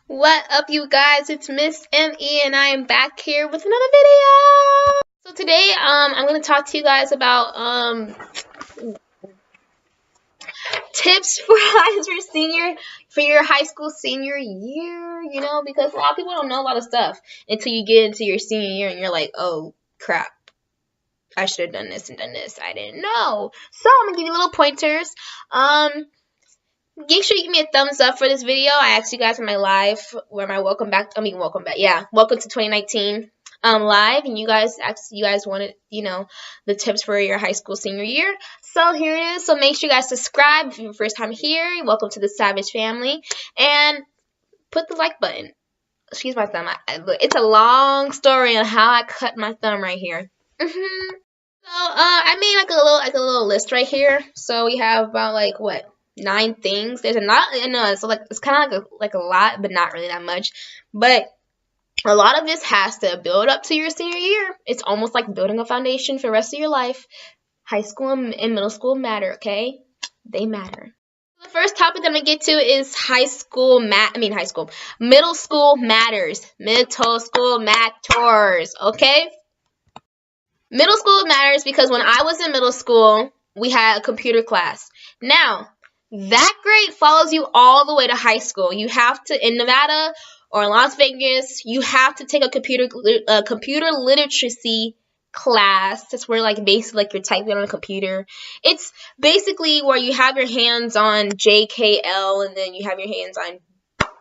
What up, you guys? It's Miss ME, and I am back here with another video. So today, I'm gonna talk to you guys about tips for your high school senior year. You know, because a lot of people don't know a lot of stuff until you get into your senior year, and you're like, oh crap, I should have done this and done this. I didn't know. So I'm gonna give you little pointers. Make sure you give me a thumbs up for this video. I asked you guys in my live where my welcome to 2019 live, and you guys wanted, the tips for your high school senior year. So here it is. So make sure you guys subscribe if you're your first time here. Welcome to the Savage family, and put the like button. Excuse my thumb. It's a long story on how I cut my thumb right here. So I made like a little list right here. So we have about 9 things. There's a lot. I know it's kind of like a lot, but not really that much. But a lot of this has to build up to your senior year. It's almost like building a foundation for the rest of your life. High school and middle school matter, okay? They matter. The first topic that I'm gonna get to is middle school matters. Middle school matters, okay? Middle school matters because when I was in middle school, we had a computer class. Now, that grade follows you all the way to high school. You have to, in Nevada or in Las Vegas, you have to take a computer literacy class. That's where basically you're typing on a computer. It's basically where you have your hands on JKL and then you have your hands on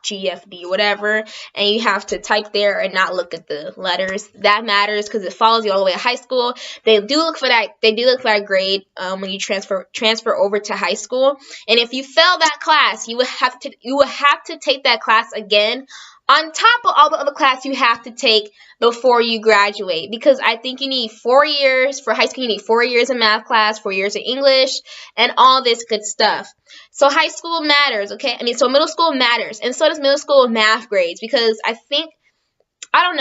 GFB, whatever, and you have to type there and not look at the letters. That matters because it follows you all the way to high school. They do look for that. They do look for that grade when you transfer over to high school. And if you fail that class, you would have to take that class again on top of all the other class you have to take before you graduate. Because I think you need 4 years for high school. You need 4 years in math class, 4 years in English, and all this good stuff. So high school matters, okay? So middle school matters, and so does middle school math grades, because I think when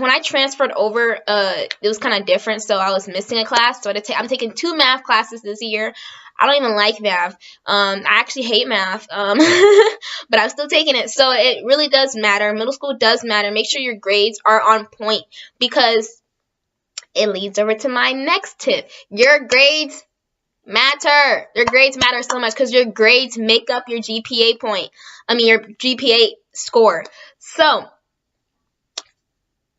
I transferred over, it was kind of different, so I was missing a class, so I'm taking 2 math classes this year. I don't even like math. I actually hate math, but I'm still taking it, so it really does matter. Middle school does matter. Make sure your grades are on point, because it leads over to my next tip. Your grades matter. Your grades matter so much because your grades make up your GPA your GPA score. So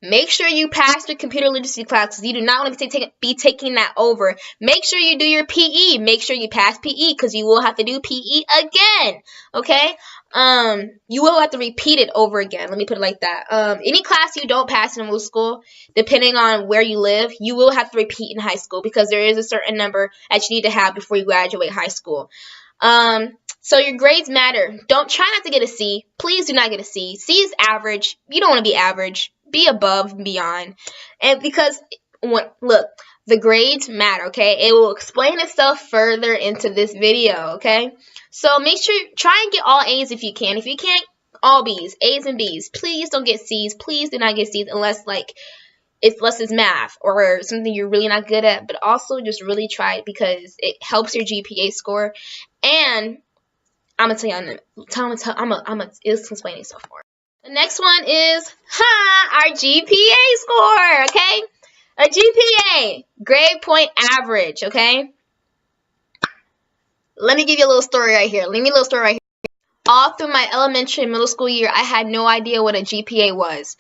make sure you pass your computer literacy class because you do not want to be taking that over. Make sure you do your PE. Make sure you pass PE because you will have to do PE again. Okay? You will have to repeat it over again. Let me put it like that. Any class you don't pass in middle school, depending on where you live, you will have to repeat in high school because there is a certain number that you need to have before you graduate high school. So your grades matter. Try not to get a C. Please do not get a C. C is average. You don't want to be average. Be above and beyond. And because, look, the grades matter, okay? It will explain itself further into this video, okay? So make sure, try and get all A's if you can. If you can't, all B's, A's and B's. Please don't get C's. Please do not get C's unless it's math or something you're really not good at. But also just really try it because it helps your GPA score. And I'm gonna tell you, it's explaining itself more. The next one is our GPA score, okay? A GPA, grade point average, okay? Let me give you a little story right here. All through my elementary and middle school year, I had no idea what a GPA was.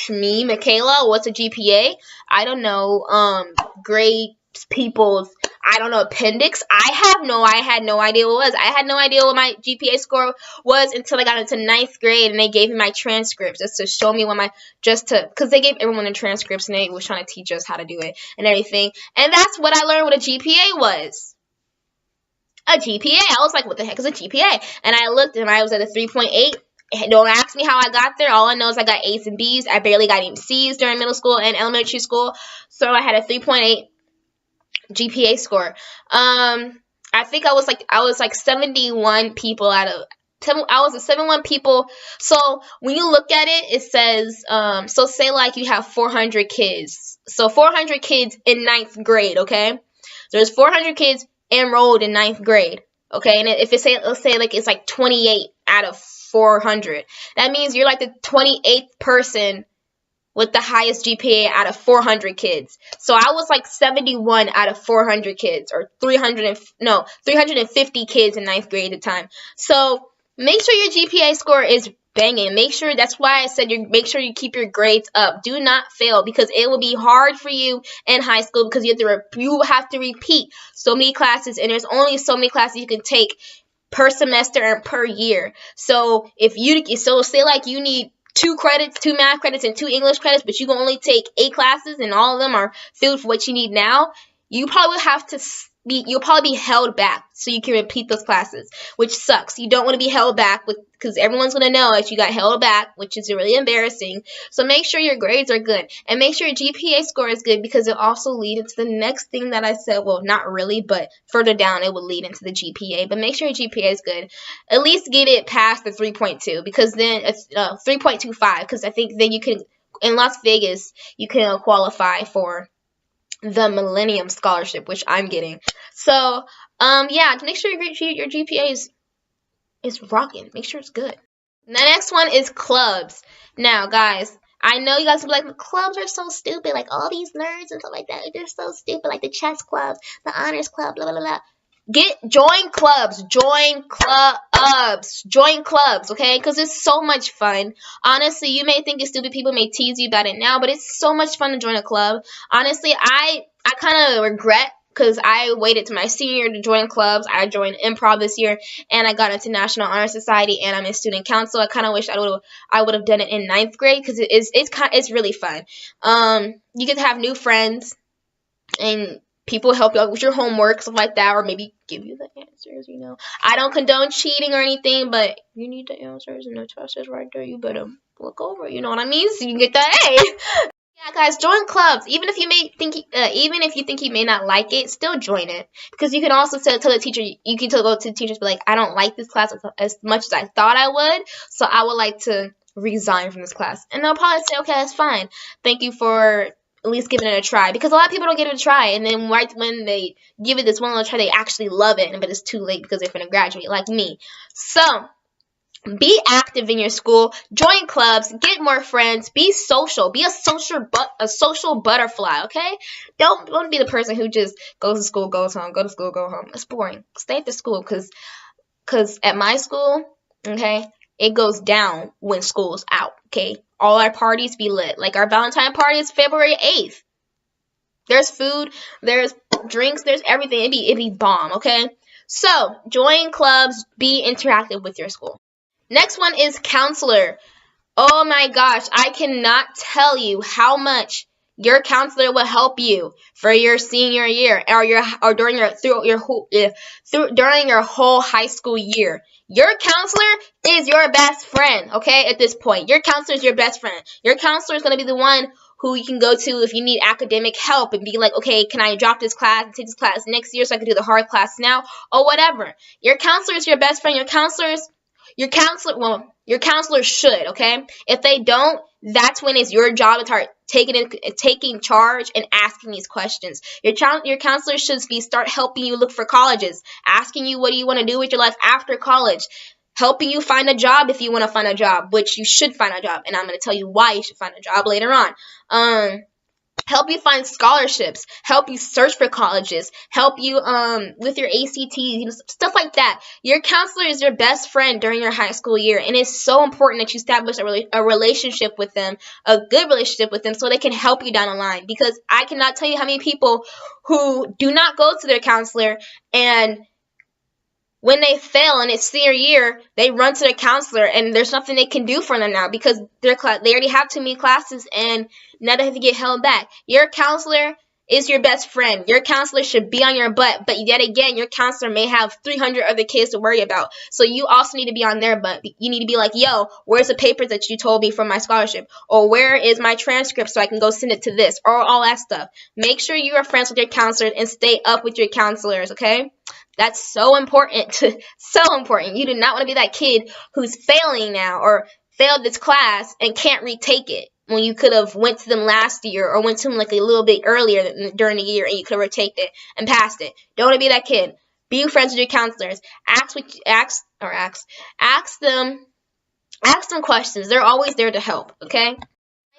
Michaela, what's a GPA? I don't know. Grades, people's, I don't know, appendix. I had no idea what it was. I had no idea what my GPA score was until I got into 9th grade and they gave me my transcripts just to show me because they gave everyone the transcripts and they was trying to teach us how to do it and everything. And that's what I learned what a GPA was. A GPA. I was like, what the heck is a GPA? And I looked and I was at a 3.8. Don't ask me how I got there. All I know is I got A's and B's. I barely got any C's during middle school and elementary school. So I had a 3.8 GPA score. I think I was 71 people out of I was a 71 people. So when you look at it, it says so say you have 400 kids. So 400 kids in 9th grade, okay? There's 400 kids enrolled in 9th grade, okay? And if let's say it's 28 out of 400. That means you're like the 28th person with the highest GPA out of 400 kids. So I was like 71 out of 400 kids, or 350 kids in 9th grade at the time. So make sure your GPA score is banging. Make sure, that's why I said make sure you keep your grades up. Do not fail, because it will be hard for you in high school, because you have to repeat so many classes, and there's only so many classes you can take per semester and per year. So say like you need 2 credits, 2 math credits, and 2 English credits, but you can only take 8 classes, and all of them are filled for what you need now. You'll probably be held back so you can repeat those classes, which sucks. You don't want to be held back because everyone's going to know that you got held back, which is really embarrassing. So make sure your grades are good, and make sure your GPA score is good, because it also leads into the next thing that I said. Well, not really, but further down it will lead into the GPA. But make sure your GPA is good. At least get it past the 3.2, because then it's 3.25, because I think then you can, in Las Vegas, you can qualify for the Millennium Scholarship, which I'm getting. So, yeah, make sure your GPA is rocking. Make sure it's good. The next one is clubs. Now, guys, I know you guys will be like, the clubs are so stupid. Like, all these nerds and stuff like that, they're so stupid. Like the chess clubs, the honors club, blah, blah, blah. Join clubs, okay? Because it's so much fun. Honestly, you may think it's stupid. People may tease you about it now, but it's so much fun to join a club. Honestly, I kind of regret, because I waited to my senior year to join clubs. I joined improv this year, and I got into National Honor Society, and I'm in student council. I kind of wish I would have done it in 9th grade, because it's really fun. You get to have new friends, and people help you out with your homework, stuff like that, or maybe give you the answers, you know. I don't condone cheating or anything, but you need the answers, and the test is right there. You better look over it, you know what I mean? So you can get that A. Yeah, guys, join clubs. Even if you think you may not like it, still join it, because you can also tell the teacher. You can go to the teachers, be like, I don't like this class as much as I thought I would, so I would like to resign from this class, and they'll probably say, okay, that's fine. Thank you for at least giving it a try, because a lot of people don't give it a try, and then right when they give it this one little try, they actually love it, but it's too late because they're going to graduate, like me. So be active in your school, join clubs, get more friends, be social, be a social butterfly, okay? Don't be the person who just goes to school, goes home, go to school, go home. It's boring. Stay at the school, because at my school, okay, it goes down when school's out, okay? All our parties be lit. Like our Valentine party is February 8th. There's food, there's drinks, there's everything. It'd be bomb, okay? So, join clubs, be interactive with your school. Next one is counselor. Oh my gosh, I cannot tell you how much your counselor will help you for your senior year, or during your whole high school year. Your counselor is your best friend, okay, at this point. Your counselor is your best friend. Your counselor is going to be the one who you can go to if you need academic help, and be like, okay, can I drop this class and take this class next year so I can do the hard class now, or whatever. Your counselor is your best friend. Your counselor should, okay? If they don't, that's when it's your job to start taking charge and asking these questions. Your counselor should start helping you look for colleges, asking you what do you want to do with your life after college, helping you find a job if you want to find a job, which you should find a job, and I'm going to tell you why you should find a job later on. Help you find scholarships, help you search for colleges, help you with your ACTs, you know, stuff like that. Your counselor is your best friend during your high school year, and it's so important that you establish a relationship with them, a good relationship with them, so they can help you down the line. Because I cannot tell you how many people who do not go to their counselor, and when they fail in its senior year, they run to their counselor, and there's nothing they can do for them now, because they already have too many classes, and now they have to get held back. Your counselor is your best friend. Your counselor should be on your butt, but yet again, your counselor may have 300 other kids to worry about, so you also need to be on their butt. You need to be like, yo, where's the papers that you told me for my scholarship, or where is my transcript so I can go send it to this, or all that stuff. Make sure you are friends with your counselors and stay up with your counselors, okay? That's so important. So important. You do not want to be that kid who's failing now, or failed this class and can't retake it, when you could have went to them last year, or went to them like a little bit earlier during the year, and you could have retaked it and passed it. Don't want to be that kid. Be friends with your counselors. Ask them Ask them questions. They're always there to help, okay?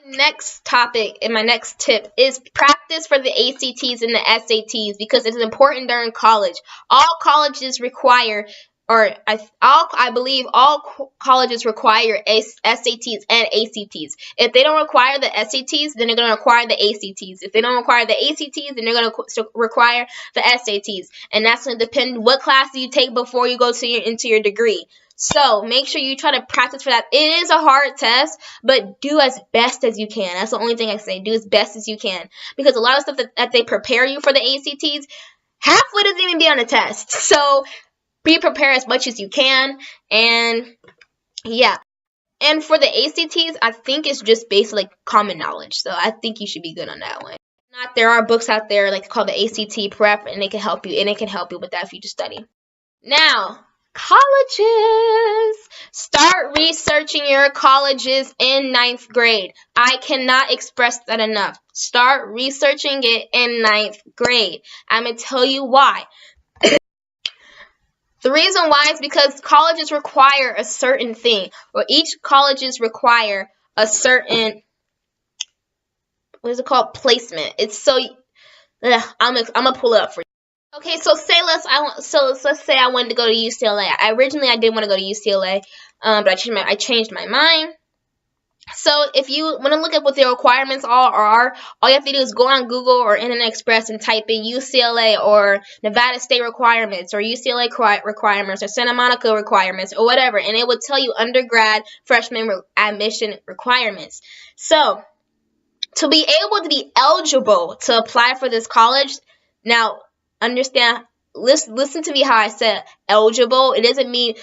Next topic and my next tip is practice for the ACTs and the SATs because it's important during college. All colleges require, I believe all colleges require SATs and ACTs. If they don't require the SATs, then they're going to require the ACTs. If they don't require the ACTs, then they're going to require the SATs. And that's going to depend what class you take before you go to into your degree. So make sure you try to practice for that. It is a hard test, but do as best as you can. That's the only thing I say. Do as best as you can. Because a lot of stuff that they prepare you for the ACTs, halfway doesn't even be on the test. So be prepared as much as you can. And yeah. And for the ACTs, I think it's just basically like common knowledge. So I think you should be good on that one. Not, there are books out there like called the ACT Prep, and they can help you. And it can help you with that if you just study. Now, colleges. Start researching your colleges in 9th grade. I cannot express that enough. Start researching it in 9th grade. I'm going to tell you why. The reason why is because colleges require a certain thing, or each colleges require a certain, what is it called, placement. It's so, I'm gonna pull it up for you. Okay, so let's say I wanted to go to UCLA. Originally I did want to go to UCLA, but I changed my mind. So if you want to look at what the requirements are, all you have to do is go on Google or Internet Express and type in UCLA or Nevada State requirements or UCLA requirements or Santa Monica requirements or whatever, and it will tell you undergrad freshman admission requirements. So to be able to be eligible to apply for this college, now understand, listen to me how I said eligible. It doesn't mean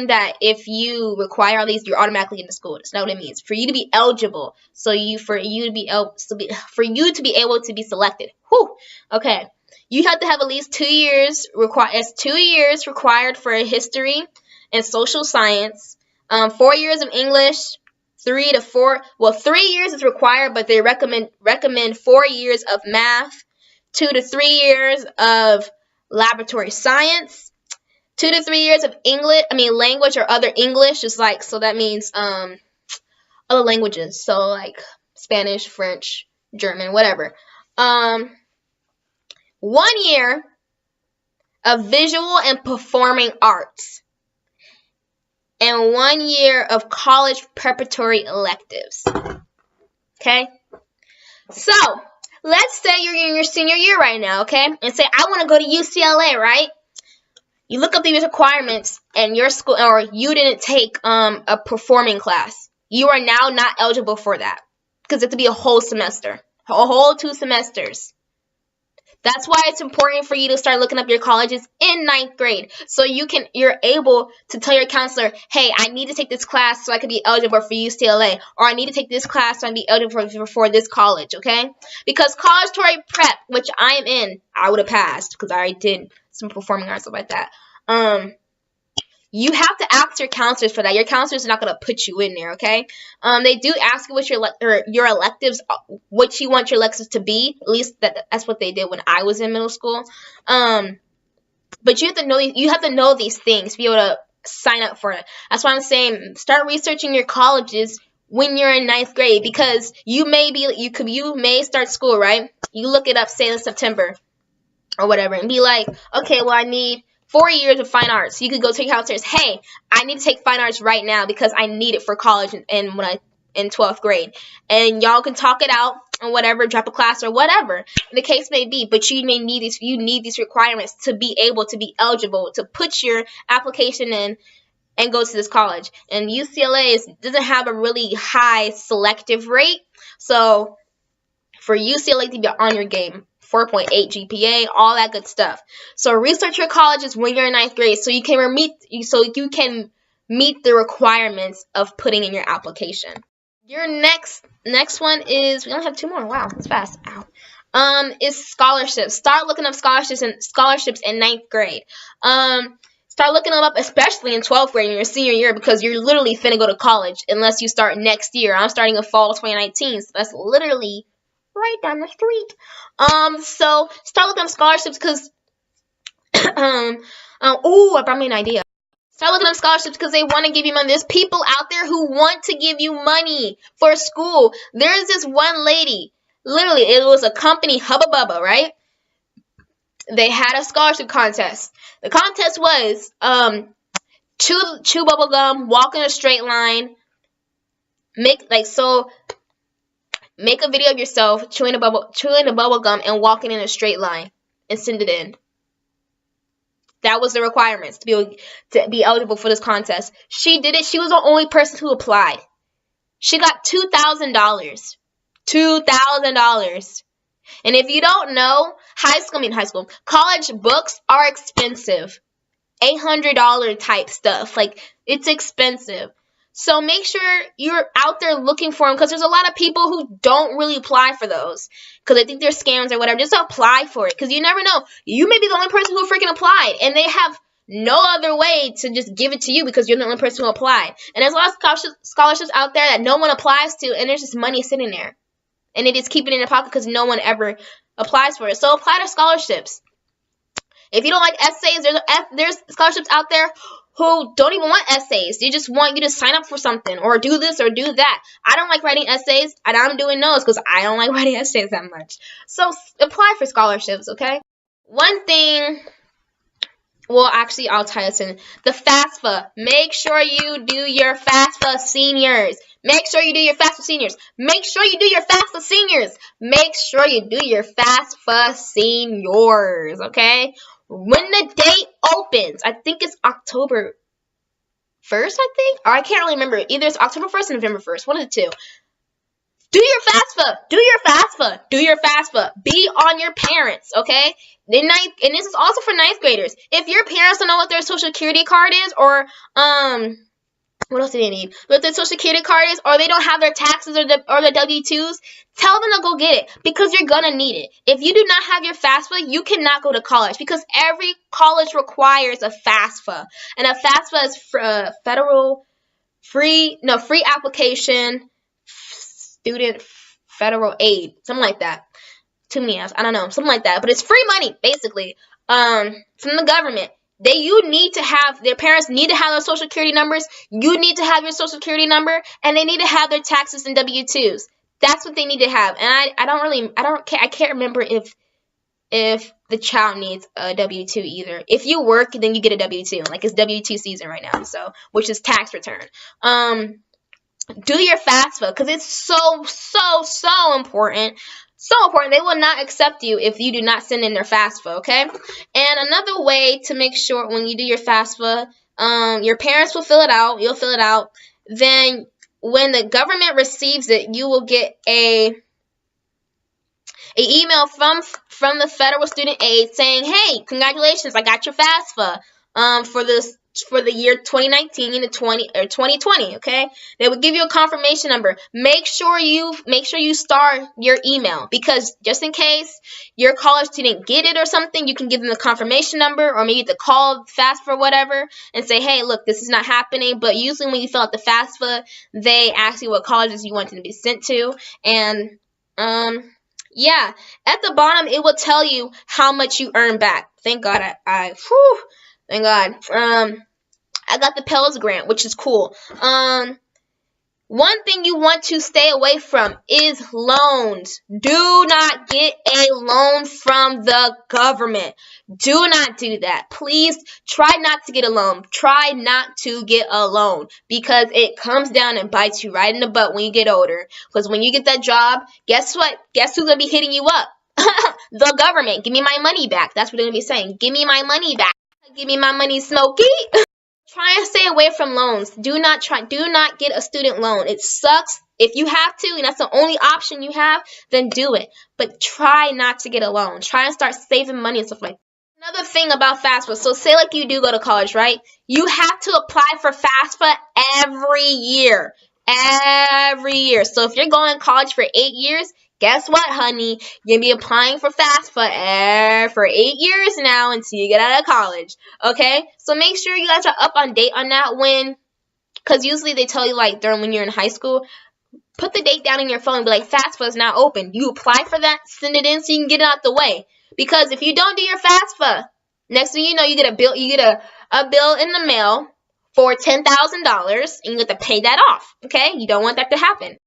that if you require all these, you're automatically in the school. That's not what it means. For you to be eligible, for you to be able to be selected. Whew. Okay. You have to have at least 2 years It's 2 years required for history and social science. 4 years of English. 3 to 4. Well, 3 years is required, but they recommend 4 years of math. 2 to 3 years of laboratory science, 2 to 3 years of language or other English, so that means other languages, so like Spanish, French, German, whatever. 1 year of visual and performing arts, and 1 year of college preparatory electives. Okay, so let's say you're in your senior year right now, okay? And say, I want to go to UCLA, right? You look up these requirements and your school, or you didn't take a performing class. You are now not eligible for that because it has to be a whole semester, a whole 2 semesters. That's why it's important for you to start looking up your colleges in 9th grade. So you're able to tell your counselor, hey, I need to take this class so I can be eligible for UCLA. Or I need to take this class so I can be eligible for this college, okay? Because college prep, which I am in, I would have passed because I already did some performing arts, stuff like that. You have to ask your counselors for that. Your counselors are not going to put you in there, okay? They do ask you what your electives, what you want your electives to be. At least that's what they did when I was in middle school. But you have to know these things to be able to sign up for it. That's why I'm saying start researching your colleges when you're in 9th grade, because you may start school, right? You look it up, say in September or whatever, and be like, okay, well, I need 4 years of fine arts. You could go to your counselors, hey, I need to take fine arts right now because I need it for college in 12th grade. And y'all can talk it out or whatever, drop a class or whatever the case may be. But you need these requirements to be able to be eligible to put your application in and go to this college. And UCLA doesn't have a really high selective rate. So for UCLA to be on your game, 4.8 GPA, all that good stuff. So research your colleges when you're in 9th grade so you can meet the requirements of putting in your application. Your next one is, we only have 2 more. Wow, that's fast. Ow. Is scholarships. Start looking up scholarships in 9th grade. Start looking them up, especially in 12th grade in your senior year, because you're literally finna go to college unless you start next year. I'm starting in fall 2019, so that's literally right down the street. So start looking up scholarships because, I brought me an idea. Start looking up scholarships because they want to give you money. There's people out there who want to give you money for school. There's this one lady, literally, it was a company, Hubba Bubba, right? They had a scholarship contest. The contest was chew bubble gum, walk in a straight line, make a video of yourself chewing a bubble gum and walking in a straight line and send it in. That was the requirements to be eligible for this contest. She did it. She was the only person who applied. She got $2,000. $2,000. And if you don't know, college books are expensive. $800 type stuff. Like, it's expensive. So make sure you're out there looking for them, because there's a lot of people who don't really apply for those because they think they're scams or whatever. Just apply for it, because you never know. You may be the only person who freaking applied, and they have no other way to just give it to you because you're the only person who applied. And there's a lot of scholarships out there that no one applies to, and there's just money sitting there. And they just keep it in their pocket because no one ever applies for it. So apply to scholarships. If you don't like essays, there's scholarships out there who don't even want essays. They just want you to sign up for something or do this or do that. I don't like writing essays, and I'm doing those because I don't like writing essays that much. So apply for scholarships, okay? One thing, well, actually, I'll tie this in. The FAFSA. Make sure you do your FAFSA seniors. Make sure you do your FAFSA seniors. Make sure you do your FAFSA seniors. Make sure you do your FAFSA seniors, okay? When the date opens, I think it's October 1st, or I can't really remember. Either it's October 1st or November 1st, one of the two. Do your FAFSA. Do your FAFSA. Do your FAFSA. Be on your parents, okay? And this is also for 9th graders. If your parents don't know what their social security card is, or what else do they need? What their social security card is, or they don't have their taxes or their W-2s, tell them to go get it, because you're gonna need it. If you do not have your FAFSA, you cannot go to college, because every college requires a FAFSA, and a FAFSA is free application, student federal aid, something like that. Too many apps, I don't know, something like that. But it's free money, basically, from the government. Their parents need to have their social security numbers. You need to have your social security number, and they need to have their taxes and W-2s. That's what they need to have. And I can't remember if the child needs a W-2 either. If you work, then you get a W-2. Like, it's W-2 season right now, so, which is tax return. Do your FAFSA, because it's so important. So important. They will not accept you if you do not send in their FAFSA, okay? And another way to make sure when you do your FAFSA, your parents will fill it out. You'll fill it out. Then when the government receives it, you will get an email from the federal student aid saying, "Hey, congratulations, I got your FAFSA for the year 2019 to 2020, okay? They will give you a confirmation number. Make sure you star your email, because just in case your college didn't get it or something, you can give them the confirmation number, or maybe the call FAFSA or whatever and say, "Hey, look, this is not happening." But usually when you fill out the FAFSA, they ask you what colleges you want them to be sent to, and yeah, at the bottom it will tell you how much you earn back. Thank God thank God. I got the Pell Grant, which is cool. One thing you want to stay away from is loans. Do not get a loan from the government. Do not do that. Please try not to get a loan. Try not to get a loan, because it comes down and bites you right in the butt when you get older. Because when you get that job, guess what? Guess who's going to be hitting you up? The government. Give me my money back. That's what they're going to be saying. Give me my money back. Give me my money, Smokey. Try and stay away from loans. Do not get a student loan. It sucks. If you have to, and that's the only option you have, then do it. But try not to get a loan. Try and start saving money and stuff like that. Another thing about FAFSA, so say like you do go to college, right? You have to apply for FAFSA every year. Every year. So if you're going to college for 8 years, guess what, honey? You're going to be applying for FAFSA for 8 years now until you get out of college, okay? So make sure you guys are up on date on that because usually they tell you, like, when you're in high school, put the date down in your phone and be like, FAFSA is now open. You apply for that, send it in so you can get it out the way. Because if you don't do your FAFSA, next thing you know, you get a bill in the mail for $10,000, and you have to pay that off. Okay, you don't want that to happen.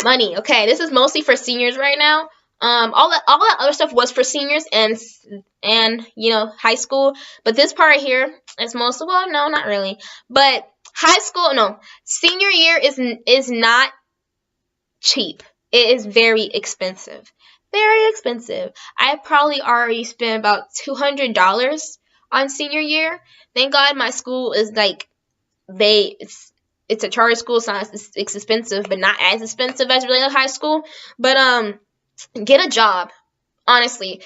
Money. Okay, this is mostly for seniors right now. All that other stuff was for seniors and high school, but this part here is mostly, well, no, not really, but high school, no, senior year is not cheap. It is very expensive. Very expensive. I probably already spent about $200 on senior year. Thank God my school is like, it's a charter school, so it's expensive, but not as expensive as really high school. But get a job. Honestly,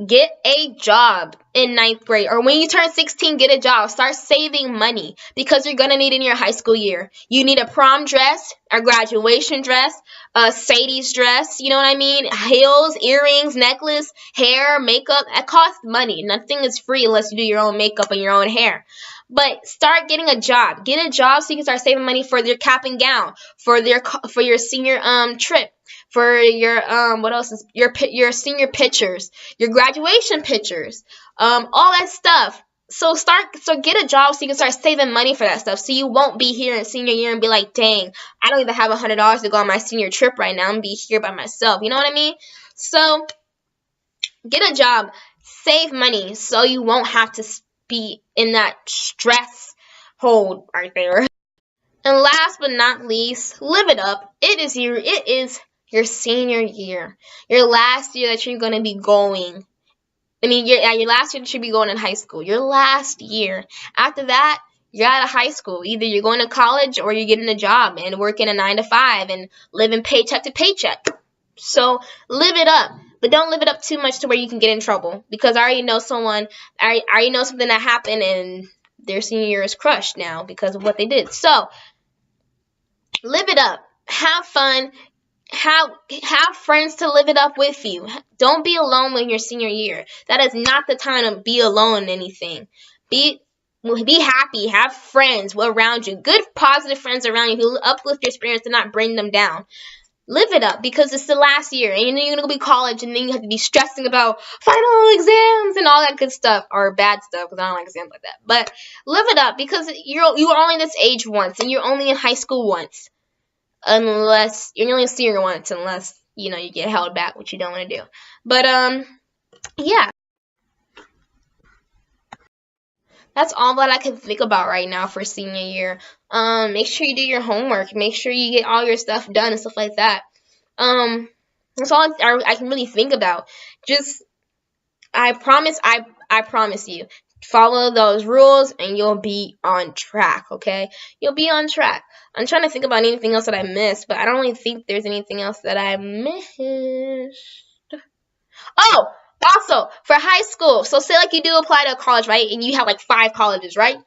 get a job in 9th grade, or when you turn 16, get a job. Start saving money because you're gonna need it in your high school year. You need a prom dress, a graduation dress, a Sadie's dress, you know what I mean? Heels, earrings, necklace, hair, makeup. That costs money. Nothing is free unless you do your own makeup and your own hair. But start getting a job. Get a job so you can start saving money for your cap and gown, for your senior trip, for your what else is your senior pictures, your graduation pictures, all that stuff. So get a job so you can start saving money for that stuff. So you won't be here in senior year and be like, dang, I don't even have $100 to go on my senior trip right now. I'm gonna be here by myself. You know what I mean? So get a job, save money, so you won't have to be in that stress hold right there. And last but not least, live it up. It is your senior year, your last year that you're gonna be going. I mean, your last year that you should be going in high school. Your last year. After that, you're out of high school. Either you're going to college or you're getting a job and working a 9 to 5 and living paycheck to paycheck. So live it up. But don't live it up too much to where you can get in trouble. Because I already know something that happened and their senior year is crushed now because of what they did. So live it up. Have fun. Have friends to live it up with you. Don't be alone in your senior year. That is not the time to be alone in anything. Be happy. Have friends around you. Good, positive friends around you who uplift your spirits and not bring them down. Live it up because it's the last year, and then you're gonna be college, and then you have to be stressing about final exams and all that good stuff, or bad stuff, because I don't like exams like that. But live it up because you are only this age once, and you're only in high school once. Unless you're only a senior once, unless you get held back, which you don't want to do. But yeah, that's all that I can think about right now for senior year. Make sure you do your homework. Make sure you get all your stuff done and stuff like that. That's all I can really think about. Just I promise you. Follow those rules and you'll be on track, okay? You'll be on track. I'm trying to think about anything else that I missed, but I don't really think there's anything else that I missed. Oh, also, for high school, so say like you do apply to college, right? And you have like 5 colleges, right?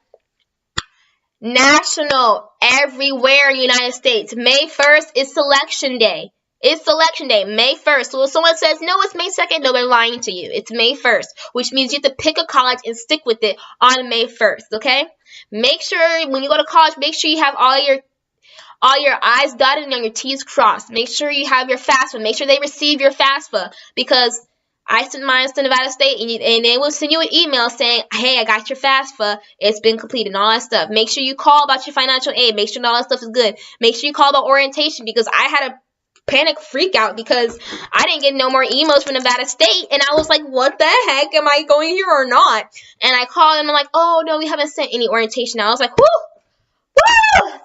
National, everywhere in the United States. May 1st is selection day. It's selection day, May 1st. So if someone says, no, it's May 2nd, no, they're lying to you. It's May 1st, which means you have to pick a college and stick with it on May 1st, okay? Make sure when you go to college, make sure you have all your I's dotted and your T's crossed. Make sure you have your FAFSA. Make sure they receive your FAFSA because I sent mine to Nevada State, and they will send you an email saying, hey, I got your FAFSA. It's been completed and all that stuff. Make sure you call about your financial aid. Make sure all that stuff is good. Make sure you call about orientation because I had a panic freak out because I didn't get no more emails from Nevada State, and I was like, what the heck, am I going here or not? And I called them and I'm like, oh no, we haven't sent any orientation. I was like, whoo,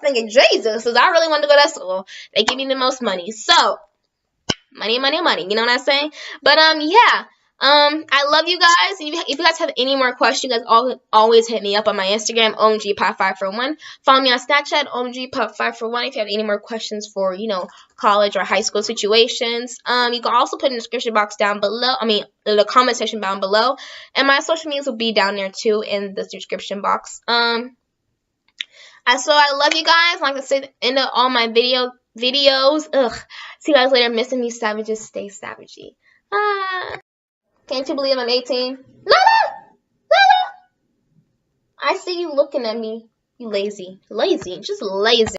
thinking Jesus, because I really wanted to go to that school. They give me the most money, so money, you know what I'm saying? But yeah, I love you guys. If you guys have any more questions, you guys always hit me up on my Instagram, omgpop541. Follow me on Snapchat, omgpop541. If you have any more questions for, college or high school situations. You can also put in the description box down below. In the comment section down below. And my social medias will be down there too in the description box. So I love you guys. Like I said, end of all my videos. See you guys later. Missing me, savages. Stay savagey. Can't you believe I'm 18? Lala! I see you looking at me. You lazy. Just lazy.